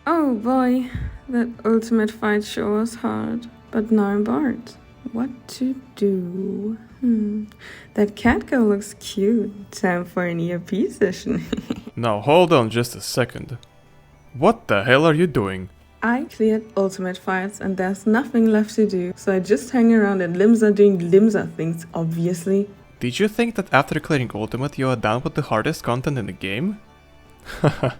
Oh boy, that ultimate fight sure was hard. But now I'm bored. What to do? That cat girl looks cute. Time for an ERP session. Now hold on just a second. What the hell are you doing? I cleared ultimate fights and there's nothing left to do, so I just hang around at Limsa doing Limsa things, obviously. Did you think that after clearing ultimate you are done with the hardest content in the game? Haha,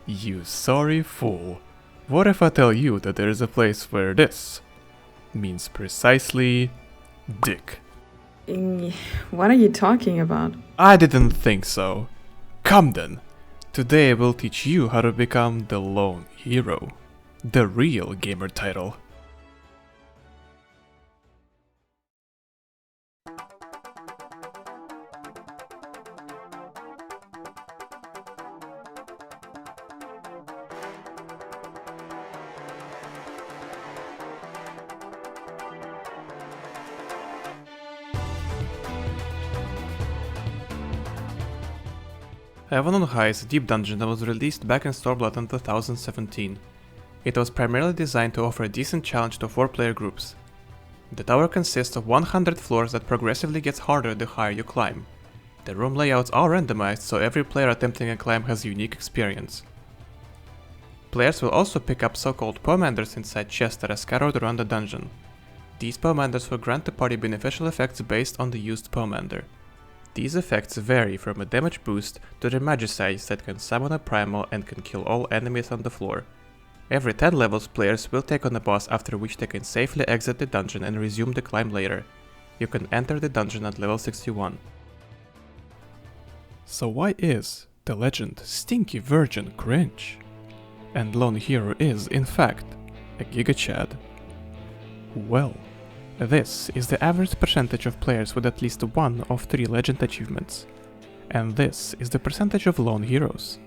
you sorry fool. What if I tell you that there is a place where this means precisely dick? What are you talking about? I didn't think so. Come then. Today I will teach you how to become the lone hero. The real gamer title. Heaven on High is a deep dungeon that was released back in Stormblood in 2017. It was primarily designed to offer a decent challenge to 4-player groups. The tower consists of 100 floors that progressively gets harder the higher you climb. The room layouts are randomized, so every player attempting a climb has a unique experience. Players will also pick up so-called pomanders inside chests that are scattered around the dungeon. These pomanders will grant the party beneficial effects based on the used pomander. These effects vary from a damage boost to the magicize that can summon a primal and can kill all enemies on the floor. Every 10 levels players will take on a boss, after which they can safely exit the dungeon and resume the climb later. You can enter the dungeon at level 61. So why is the legend Stinky Virgin cringe? And Lone Hero is, in fact, a Giga Chad? Well, this is the average percentage of players with at least one of 3 legend achievements. And this is the percentage of lone heroes.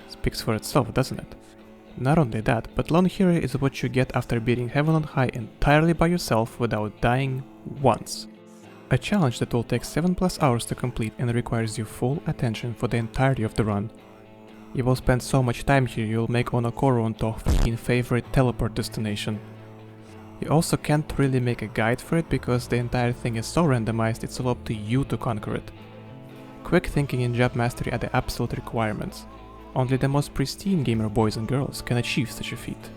Speaks for itself, doesn't it? Not only that, but lone hero is what you get after beating Heaven on High entirely by yourself without dying once. A challenge that will take 7+ hours to complete and requires your full attention for the entirety of the run. You will spend so much time here you'll make Onokoro into your freaking favorite teleport destination. You also can't really make a guide for it because the entire thing is so randomized, it's all up to you to conquer it. Quick thinking and job mastery are the absolute requirements. Only the most pristine gamer boys and girls can achieve such a feat.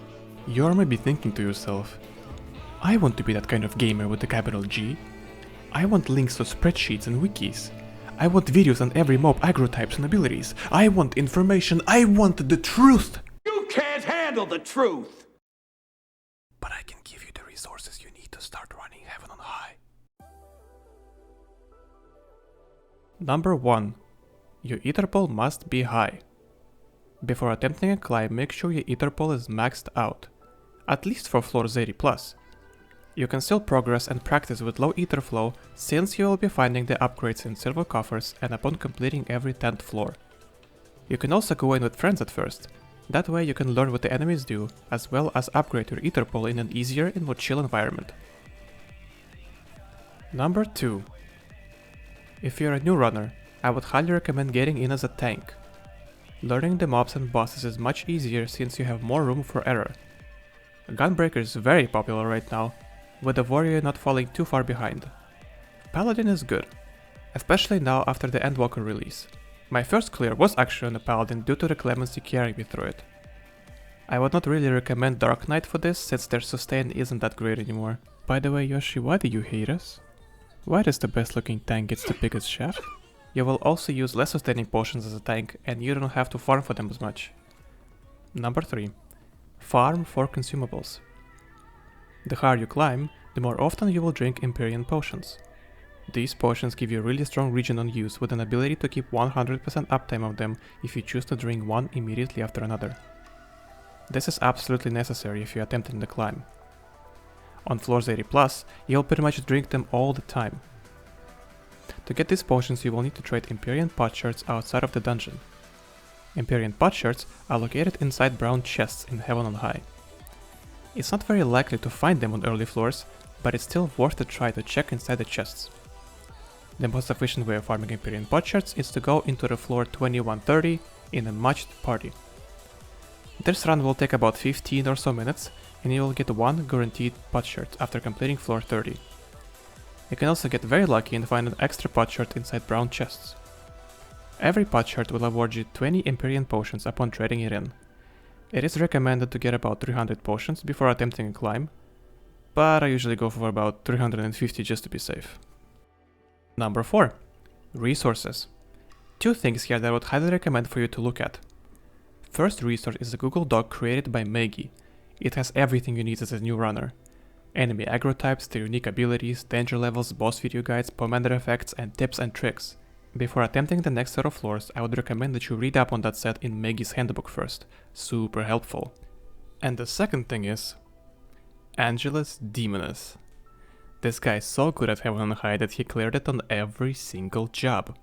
You're maybe thinking to yourself, I want to be that kind of gamer with a capital G. I want links to spreadsheets and wikis. I want videos on every mob aggro types and abilities. I want information. I want the truth! You can't handle the truth! But I can give you the resources you need to start running Heaven on High. Number 1. Your Interpol must be high. Before attempting a climb, make sure your Interpol is maxed out, at least for floors 80+. You can still progress and practice with low ether flow, since you will be finding the upgrades in silver coffers and upon completing every 10th floor. You can also go in with friends at first. That way you can learn what the enemies do, as well as upgrade your Interpol in an easier and more chill environment. Number 2. If you're a new runner, I would highly recommend getting in as a tank. Learning the mobs and bosses is much easier since you have more room for error. Gunbreaker is very popular right now, with the warrior not falling too far behind. Paladin is good, especially now after the Endwalker release. My first clear was actually on a Paladin due to the Clemency carrying me through it. I would not really recommend Dark Knight for this, since their sustain isn't that great anymore. By the way, Yoshi, why do you hate us? Why does the best looking tank get the biggest shaft? You will also use less sustaining potions as a tank, and you don't have to farm for them as much. Number 3. Farm for consumables. The higher you climb, the more often you will drink Empyrean potions. These potions give you a really strong regen on use, with an ability to keep 100% uptime of them if you choose to drink one immediately after another. This is absolutely necessary if you're attempting the climb. On floors 80+, you'll pretty much drink them all the time. To get these potions you will need to trade Empyrean potsherds outside of the dungeon. Empyrean potsherds are located inside brown chests in Heaven on High. It's not very likely to find them on early floors, but it's still worth a try to check inside the chests. The most efficient way of farming Empyrean potsherds is to go into the floor 2130 in a matched party. This run will take about 15 or so minutes, and you will get one guaranteed potshirt after completing floor 30. You can also get very lucky and find an extra potshirt inside brown chests. Every potshirt will award you 20 Empyrean potions upon trading it in. It is recommended to get about 300 potions before attempting a climb, but I usually go for about 350 just to be safe. Number 4. Resources. Two things here that I would highly recommend for you to look at. First resource is a Google Doc created by Maggie. It has everything you need as a new runner. Enemy aggro types, their unique abilities, danger levels, boss video guides, pomander effects, and tips and tricks. Before attempting the next set of floors, I would recommend that you read up on that set in Maggie's handbook first. Super helpful. And the second thing is Angelus Demonus. This guy is so good at Heaven on High that he cleared it on every single job.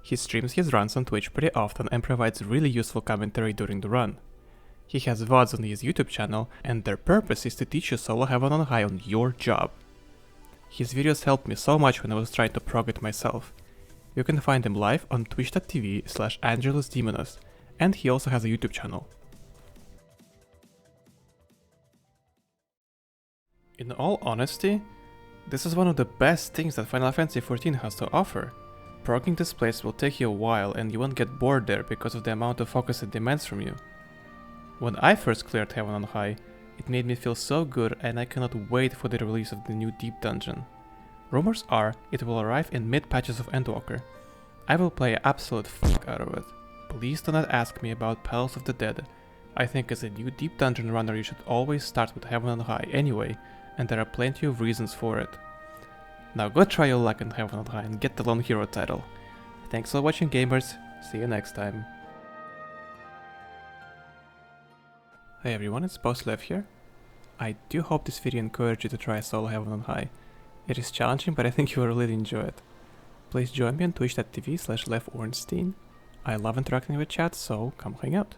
He streams his runs on Twitch pretty often and provides really useful commentary during the run. He has VODs on his YouTube channel, and their purpose is to teach you solo Heaven on High on your job. His videos helped me so much when I was trying to prog it myself. You can find him live on twitch.tv/AngelusDemonus, and he also has a YouTube channel. In all honesty, this is one of the best things that Final Fantasy XIV has to offer. Progging this place will take you a while and you won't get bored there because of the amount of focus it demands from you. When I first cleared Heaven on High, it made me feel so good and I cannot wait for the release of the new Deep Dungeon. Rumors are it will arrive in mid-patches of Endwalker. I will play absolute fuck out of it. Please do not ask me about Palace of the Dead. I think as a new Deep Dungeon runner you should always start with Heaven on High anyway, and there are plenty of reasons for it. Now go try your luck in Heaven on High and get the Lone Hero title. Thanks for watching, gamers. See you next time. Hey everyone, it's BossLev here. I do hope this video encouraged you to try solo Heaven on High. It is challenging, but I think you will really enjoy it. Please join me on twitch.tv/LevOrnstein. I love interacting with chat, so come hang out.